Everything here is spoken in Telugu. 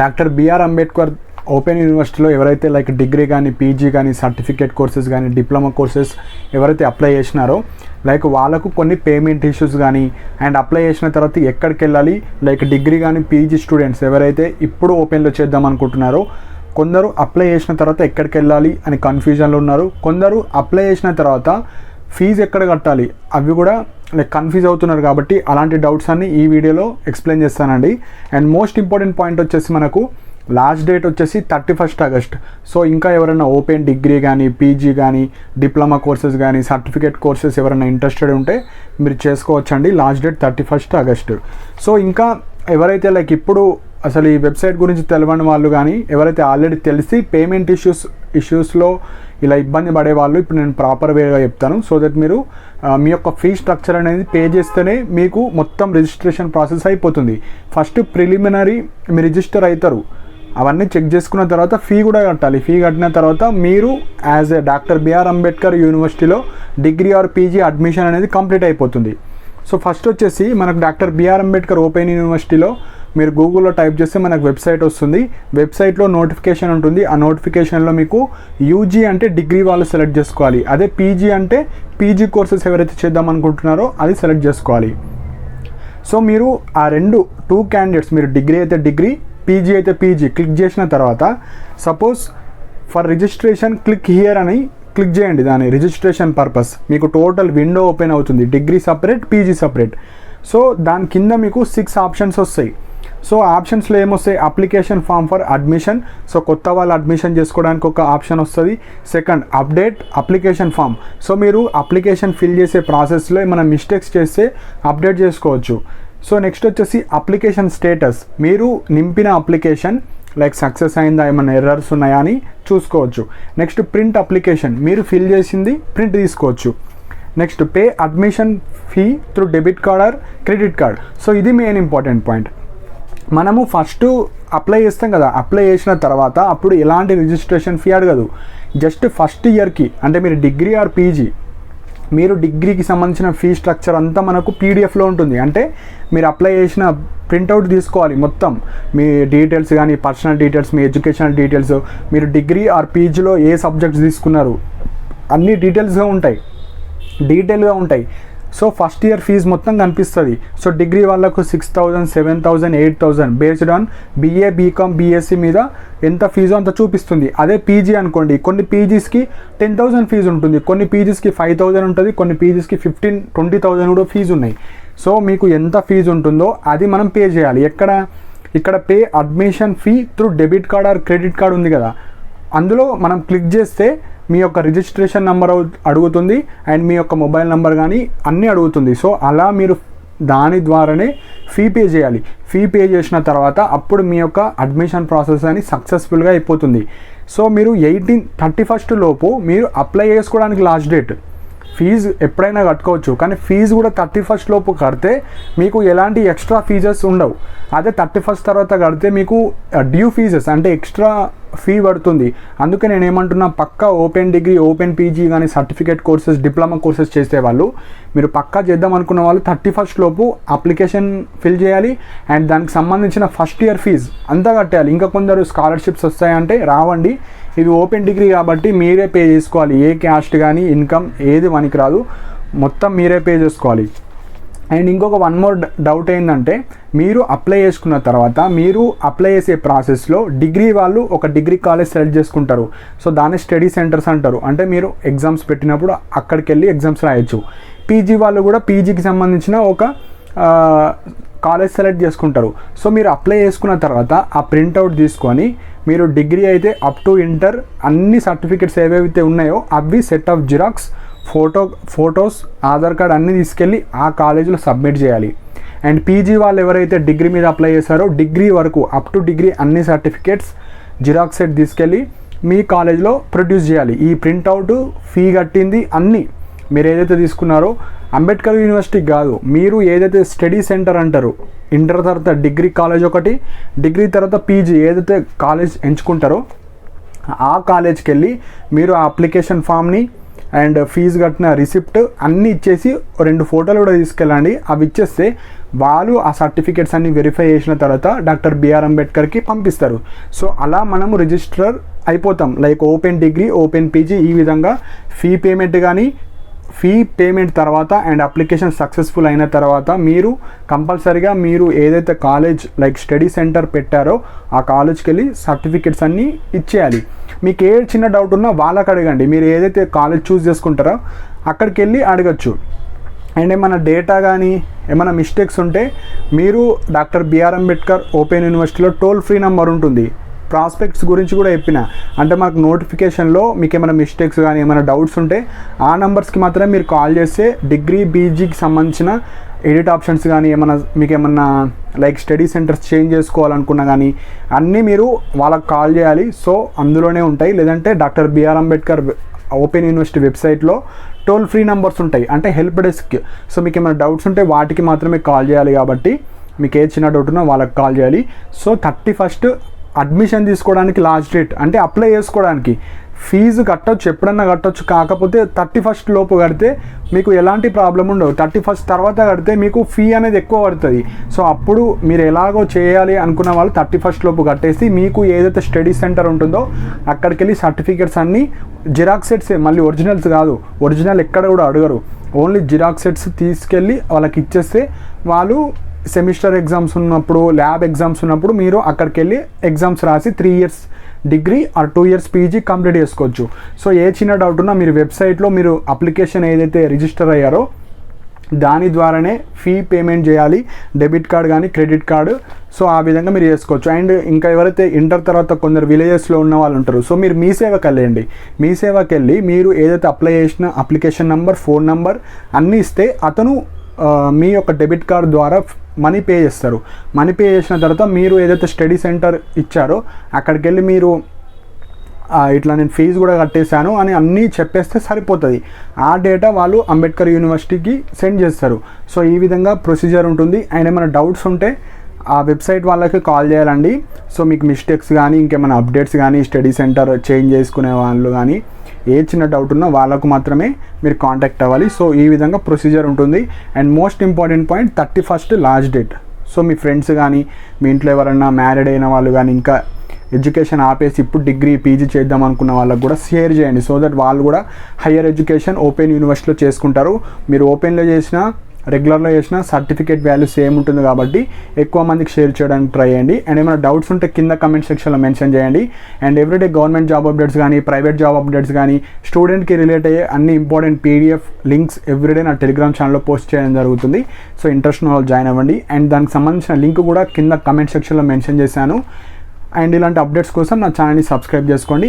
డాక్టర్ బిఆర్ అంబేద్కర్ ఓపెన్ యూనివర్సిటీలో ఎవరైతే లైక్ డిగ్రీ కానీ పీజీ కానీ సర్టిఫికేట్ కోర్సెస్ కానీ డిప్లొమా కోర్సెస్ ఎవరైతే అప్లై చేసినారో లైక్ వాళ్ళకు కొన్ని పేమెంట్ ఇష్యూస్ కానీ అండ్ అప్లై చేసిన తర్వాత ఎక్కడికి వెళ్ళాలి లైక్ డిగ్రీ కానీ పీజీ స్టూడెంట్స్ ఎవరైతే ఇప్పుడు ఓపెన్లో చేద్దాం అనుకుంటున్నారో కొందరు అప్లై చేసిన తర్వాత ఎక్కడికి వెళ్ళాలి అని కన్ఫ్యూజన్లో ఉన్నారు. కొందరు అప్లై చేసిన తర్వాత ఫీజు ఎక్కడ కట్టాలి అవి కూడా లైక్ కన్ఫ్యూజ్ అవుతున్నారు. కాబట్టి అలాంటి డౌట్స్ అన్ని ఈ వీడియోలో ఎక్స్ప్లెయిన్ చేస్తానండి. అండ్ మోస్ట్ ఇంపార్టెంట్ పాయింట్ వచ్చేసి మనకు లాస్ట్ డేట్ వచ్చేసి 31 ఆగస్ట్. సో ఇంకా ఎవరైనా ఓపెన్ డిగ్రీ కానీ పీజీ కానీ డిప్లొమా కోర్సెస్ కానీ సర్టిఫికేట్ కోర్సెస్ ఎవరైనా ఇంట్రెస్టెడ్ ఉంటే మీరు చేసుకోవచ్చండి. Last date 31 August. సో ఇంకా ఎవరైతే లైక్ ఇప్పుడు అసలు ఈ వెబ్సైట్ గురించి తెలియని వాళ్ళు కానీ ఎవరైతే ఆల్రెడీ తెలిసి పేమెంట్ ఇష్యూస్లో ఇలా ఇబ్బంది పడే వాళ్ళు ఇప్పుడు నేను ప్రాపర్ వేగా చెప్తాను. సో దట్ మీరు మీ యొక్క ఫీ స్ట్రక్చర్ అనేది పే చేస్తేనే మీకు మొత్తం రిజిస్ట్రేషన్ ప్రాసెస్ అయిపోతుంది. ఫస్ట్ ప్రిలిమినరీ మీరు రిజిస్టర్ అవుతారు, అవన్నీ చెక్ చేసుకున్న తర్వాత ఫీ కూడా కట్టాలి. ఫీ కట్టిన తర్వాత మీరు as a doctor BR Ambedkar యూనివర్సిటీలో డిగ్రీ ఆర్ పీజీ అడ్మిషన్ అనేది కంప్లీట్ అయిపోతుంది. సో ఫస్ట్ వచ్చేసి మనకు డాక్టర్ బిఆర్ అంబేద్కర్ ఓపెన్ యూనివర్సిటీలో మీరు గూగుల్లో టైప్ చేస్తే మనకు వెబ్సైట్ వస్తుంది. వెబ్సైట్లో నోటిఫికేషన్ ఉంటుంది. ఆ నోటిఫికేషన్లో మీకు యూజీ అంటే డిగ్రీ వాళ్ళు సెలెక్ట్ చేసుకోవాలి. అదే పీజీ అంటే పీజీ కోర్సెస్ ఎవరైతే చేద్దాం అనుకుంటున్నారో అది సెలెక్ట్ చేసుకోవాలి. సో మీరు ఆ టూ క్యాండిడేట్స్ మీరు డిగ్రీ అయితే డిగ్రీ పీజీ అయితే పీజీ క్లిక్ చేసిన తర్వాత suppose for registration click here అని క్లిక్ చేయండి. దాని రిజిస్ట్రేషన్ పర్పస్ మీకు టోటల్ విండో ఓపెన్ అవుతుంది. Degree separate PG separate. So దాని కింద మీకు 6 ఆప్షన్స్ వస్తాయి. సో ఆప్షన్స్లో ఏమొస్తాయి, application form for admission. So కొత్త వాళ్ళు అడ్మిషన్ చేసుకోవడానికి ఒక ఆప్షన్ వస్తుంది. Second update application form. So మీరు అప్లికేషన్ ఫిల్ చేసే ప్రాసెస్లో ఏమైనా మిస్టేక్స్ చేస్తే అప్డేట్ చేసుకోవచ్చు. సో నెక్స్ట్ వచ్చేసి అప్లికేషన్ స్టేటస్. మీరు నింపిన అప్లికేషన్ లైక్ సక్సెస్ అయిందా, ఏమైనా ఎర్రర్స్ ఉన్నాయా అని చూసుకోవచ్చు. నెక్స్ట్ ప్రింట్ అప్లికేషన్, మీరు ఫిల్ చేసింది ప్రింట్ తీసుకోవచ్చు. Next pay admission fee through debit card or credit card. So ఇది మెయిన్ ఇంపార్టెంట్ పాయింట్. మనము ఫస్ట్ అప్లై చేస్తాం కదా, అప్లై చేసిన తర్వాత అప్పుడు ఎలాంటి రిజిస్ట్రేషన్ ఫీ అడగదు. జస్ట్ ఫస్ట్ ఇయర్కి అంటే మీరు డిగ్రీ ఆర్ పీజీ మీరు డిగ్రీకి సంబంధించిన ఫీ స్ట్రక్చర్ అంతా మనకు పీడిఎఫ్లో ఉంటుంది. అంటే మీరు అప్లై చేసిన ప్రింట్అవుట్ తీసుకోవాలి మొత్తం మీ డీటెయిల్స్ కానీ పర్సనల్ డీటెయిల్స్ మీ ఎడ్యుకేషనల్ డీటెయిల్స్ మీరు డిగ్రీ ఆర్ పీజీలో ఏ సబ్జెక్ట్స్ తీసుకున్నారు అన్నీ డీటెయిల్గా ఉంటాయి. సో ఫస్ట్ ఇయర్ ఫీజు మొత్తం కనిపిస్తుంది. సో డిగ్రీ వాళ్ళకు 6,000 7,000 8,000 based on BA BCom BSc మీద ఎంత ఫీజు అంత చూపిస్తుంది. అదే పీజీ అనుకోండి, కొన్ని పీజీస్కి 10,000 ఫీజు ఉంటుంది, కొన్ని పీజీస్కి 5,000 ఉంటుంది, కొన్ని పీజీస్కి 15,000-20,000 కూడా ఫీజు ఉన్నాయి. సో మీకు ఎంత ఫీజు ఉంటుందో అది మనం పే చేయాలి. ఇక్కడ pay admission fee through debit card or credit card ఉంది కదా, అందులో మనం క్లిక్ చేస్తే మీ యొక్క రిజిస్ట్రేషన్ నెంబర్ అడుగుతుంది అండ్ మీ యొక్క మొబైల్ నెంబర్ కానీ అన్నీ అడుగుతుంది. సో అలా మీరు దాని ద్వారానే ఫీ పే చేయాలి. ఫీ పే చేసిన తర్వాత అప్పుడు మీ యొక్క అడ్మిషన్ ప్రాసెస్ అని సక్సెస్ఫుల్గా అయిపోతుంది. సో మీరు 31 లోపు మీరు అప్లై చేసుకోవడానికి లాస్ట్ డేట్. ఫీజు ఎప్పుడైనా కట్టుకోవచ్చు, కానీ ఫీజు కూడా 31 లోపు కడితే మీకు ఎలాంటి ఎక్స్ట్రా ఫీజెస్ ఉండవు. అదే 31 తర్వాత కడితే మీకు డ్యూ ఫీజెస్ అంటే ఎక్స్ట్రా ఫీ పడుతుంది. అందుకే నేను ఏమంటున్నా, పక్కా ఓపెన్ డిగ్రీ ఓపెన్ పీజీ కానీ సర్టిఫికేట్ కోర్సెస్ డిప్లొమా కోర్సెస్ చేసే వాళ్ళు మీరు పక్కా చేద్దాం అనుకున్న వాళ్ళు 31 లోపు అప్లికేషన్ ఫిల్ చేయాలి అండ్ దానికి సంబంధించిన ఫస్ట్ ఇయర్ ఫీజు అంతా కట్టేయాలి. ఇంకా కొందరు స్కాలర్షిప్స్ వస్తాయంటే రావండి, ఇది ఓపెన్ డిగ్రీ కాబట్టి మీరే పే చేసుకోవాలి. ఏ క్యాస్ట్ కానీ ఇన్కమ్ ఏది మనకి రాదు, మొత్తం మీరే పే చేసుకోవాలి. అండ్ ఇంకొక వన్ మోర్ డౌట్ ఏంటంటే, మీరు అప్లై చేసుకున్న తర్వాత మీరు అప్లై చేసే ప్రాసెస్లో డిగ్రీ వాళ్ళు ఒక డిగ్రీ కాలేజ్ సెలెక్ట్ చేసుకుంటారు. సో దాన్ని స్టడీ సెంటర్స్ అంటారు. అంటే మీరు ఎగ్జామ్స్ పెట్టినప్పుడు అక్కడికి వెళ్ళి ఎగ్జామ్స్ రాయొచ్చు. పీజీ వాళ్ళు కూడా పీజీకి సంబంధించిన ఒక కాలేజ్ సెలెక్ట్ చేసుకుంటారు. సో మీరు అప్లై చేసుకున్న తర్వాత ఆ ప్రింట్అవుట్ తీసుకొని మీరు డిగ్రీ అయితే అప్ టు ఇంటర్ అన్ని సర్టిఫికెట్స్ ఏవైతే ఉన్నాయో అవి set of xerox photos Aadhaar card అన్నీ తీసుకెళ్ళి ఆ కాలేజీలో సబ్మిట్ చేయాలి. అండ్ పీజీ వాళ్ళు ఎవరైతే డిగ్రీ మీద అప్లై చేశారో డిగ్రీ వరకు అప్ టు డిగ్రీ అన్ని సర్టిఫికేట్స్ జిరాక్స్ సెట్ తీసుకెళ్ళి మీ కాలేజ్లో ప్రొడ్యూస్ చేయాలి. ఈ ప్రింట్అవుట్ ఫీ కట్టింది అన్నీ మీరు ఏదైతే తీసుకున్నారో అంబేద్కర్ యూనివర్సిటీకి కాదు, మీరు ఏదైతే స్టడీ సెంటర్ అంటారు ఇంటర్ తర్వాత డిగ్రీ కాలేజ్ ఒకటి, డిగ్రీ తర్వాత పీజీ ఏదైతే కాలేజ్ ఎంచుకుంటారో ఆ కాలేజ్కి వెళ్ళి మీరు ఆ అప్లికేషన్ ఫామ్ని అండ్ ఫీజు కట్టిన రిసిప్ట్ అన్నీ ఇచ్చేసి 2 ఫోటోలు కూడా తీసుకెళ్ళండి. అవి ఇచ్చేస్తే వాళ్ళు ఆ సర్టిఫికేట్స్ అన్ని వెరిఫై చేసిన తర్వాత డాక్టర్ బిఆర్ అంబేద్కర్కి పంపిస్తారు. సో అలా మనము రిజిస్ట్రర్ అయిపోతాం. Like open degree, open PG ఈ విధంగా ఫీ పేమెంట్ తర్వాత అండ్ అప్లికేషన్ సక్సెస్ఫుల్ అయిన తర్వాత మీరు కంపల్సరీగా మీరు ఏదైతే కాలేజ్ లైక్ స్టడీ సెంటర్ పెట్టారో ఆ కాలేజ్కి వెళ్ళి సర్టిఫికేట్స్ అన్నీ ఇచ్చేయాలి. మీకు ఏ చిన్న డౌట్ ఉన్నా వాళ్ళకి అడగండి. మీరు ఏదైతే కాలేజ్ చూస్ చేసుకుంటారో అక్కడికి వెళ్ళి అడగచ్చు. అండ్ ఏమైనా డేటా కానీ ఏమైనా మిస్టేక్స్ ఉంటే మీరు డాక్టర్ బిఆర్ అంబేద్కర్ ఓపెన్ యూనివర్సిటీలో టోల్ ఫ్రీ నెంబర్ ఉంటుంది. ప్రాస్పెక్ట్స్ గురించి కూడా చెప్పిన, అంటే మనకు నోటిఫికేషన్లో మీకు ఏమైనా మిస్టేక్స్ కానీ ఏమైనా డౌట్స్ ఉంటే ఆ నెంబర్స్కి మాత్రమే మీరు కాల్ చేస్తే డిగ్రీ పీజీకి సంబంధించిన ఎడిట్ ఆప్షన్స్ కానీ మీకు ఏమన్నా లైక్ స్టడీ సెంటర్స్ చేంజ్ చేసుకోవాలనుకున్నా కానీ అన్నీ మీరు వాళ్ళకి కాల్ చేయాలి. సో అందులోనే ఉంటాయి. లేదంటే doctor BR Ambedkar open university వెబ్సైట్లో టోల్ ఫ్రీ నెంబర్స్ ఉంటాయి, అంటే హెల్ప్ డెస్క్. సో మీకు ఏమైనా డౌట్స్ ఉంటే వాటికి మాత్రమే కాల్ చేయాలి. కాబట్టి మీకు ఏ చిన్న డౌట్ ఉన్నా వాళ్ళకి కాల్ చేయాలి. సో 31st అడ్మిషన్ తీసుకోవడానికి లాస్ట్ డేట్, అంటే అప్లై చేసుకోవడానికి. ఫీజు కట్టొచ్చు, ఎప్పుడన్నా కట్టొచ్చు. కాకపోతే 31st లోపు కడితే మీకు ఎలాంటి ప్రాబ్లం ఉండవు. 31st తర్వాత కడితే మీకు ఫీ అనేది ఎక్కువ పడుతుంది. సో అప్పుడు మీరు ఎలాగో చేయాలి అనుకున్న వాళ్ళు 31st లోపు కట్టేసి మీకు ఏదైతే స్టడీ సెంటర్ ఉంటుందో అక్కడికి వెళ్ళి సర్టిఫికేట్స్ అన్నీ జిరాక్స్ సెట్సే, మళ్ళీ ఒరిజినల్స్ కాదు. ఒరిజినల్ ఎక్కడ కూడా అడగరు. ఓన్లీ జిరాక్స్ సెట్స్ తీసుకెళ్ళి వాళ్ళకి ఇచ్చేస్తే వాళ్ళు సెమిస్టర్ ఎగ్జామ్స్ ఉన్నప్పుడు, ల్యాబ్ ఎగ్జామ్స్ ఉన్నప్పుడు మీరు అక్కడికి వెళ్ళి ఎగ్జామ్స్ రాసి 3 years degree or 2 years PG complete చేసుకోవచ్చు. సో ఏ చిన్న డౌట్ ఉన్నా మీరు వెబ్సైట్లో మీరు అప్లికేషన్ ఏదైతే రిజిస్టర్ అయ్యారో దాని ద్వారానే ఫీ పేమెంట్ చేయాలి, డెబిట్ కార్డ్ కానీ క్రెడిట్ కార్డు. సో ఆ విధంగా మీరు చేసుకోవచ్చు. అండ్ ఇంకా ఎవరైతే ఇంటర్ తర్వాత కొందరు విలేజెస్లో ఉన్న వాళ్ళు ఉంటారు, సో మీరు మీ సేవకి వెళ్ళండి. మీ సేవకి వెళ్ళి మీరు ఏదైతే అప్లై చేసిన అప్లికేషన్ నెంబర్, ఫోన్ నెంబర్ అన్నీ ఇస్తే అతను మీ యొక్క డెబిట్ కార్డ్ ద్వారా మనీ పే చేస్తారు. మనీ పే చేసిన తర్వాత మీరు ఏదైతే స్టడీ సెంటర్ ఇచ్చారో అక్కడికి వెళ్ళి మీరు ఇట్లా నేను ఫీజు కూడా కట్టేశాను అని అన్నీ చెప్పేస్తే సరిపోతుంది. ఆ డేటా వాళ్ళు అంబేద్కర్ యూనివర్సిటీకి సెండ్ చేస్తారు. సో ఈ విధంగా ప్రొసీజర్ ఉంటుంది. అండ్ ఏమైనా డౌట్స్ ఉంటే ఆ వెబ్సైట్ వాళ్ళకి కాల్ చేయాలండి. సో మీకు మిస్టేక్స్ కానీ ఇంకేమైనా అప్డేట్స్ కానీ స్టడీ సెంటర్ చేంజ్ చేసుకునే వాళ్ళు కానీ ఏ చిన్న డౌట్ ఉన్నా వాళ్ళకు మాత్రమే మీరు కాంటాక్ట్ అవ్వాలి. సో ఈ విధంగా ప్రొసీజర్ ఉంటుంది. And most important point 31st last date. So me friends కానీ మీ ఇంట్లో ఎవరైనా మ్యారీడ్ అయిన వాళ్ళు కానీ ఇంకా ఎడ్యుకేషన్ ఆపేసి ఇప్పుడు డిగ్రీ పీజీ చేద్దాం అనుకున్న వాళ్ళకు కూడా షేర్ చేయండి. సో దట్ వాళ్ళు కూడా హయ్యర్ ఎడ్యుకేషన్ ఓపెన్ యూనివర్సిటీలో చేసుకుంటారు. మీరు ఓపెన్లో చేసిన రెగ్యులర్లో చేసిన సర్టిఫికేట్ వాల్యూ సేమ్ ఉంటుంది కాబట్టి ఎక్కువ మందికి షేర్ చేయడానికి ట్రై చేయండి. అండ్ ఏమైనా డౌట్స్ ఉంటే కింద కమెంట్ సెక్షన్లో మెన్షన్ చేయండి. And everyday government job updates కానీ ప్రైవేట్ జాబ్ అప్డేట్స్ కానీ స్టూడెంట్కి రిలేట్ అయ్యే అన్ని ఇంపార్టెంట్ పీడిఎఫ్ లింక్స్ ఎవ్రీడే నా టెలిగ్రామ్ ఛానల్లో పోస్ట్ చేయడం జరుగుతుంది. సో ఇంట్రెస్ట్ ఉన్న వాళ్ళు జాయిన్ అవ్వండి. అండ్ దానికి సంబంధించిన లింక్ కూడా కింద కమెంట్ సెక్షన్లో మెన్షన్ చేశాను. అండ్ ఇలాంటి అప్డేట్స్ కోసం నా ఛానల్ని సబ్స్క్రైబ్ చేసుకోండి.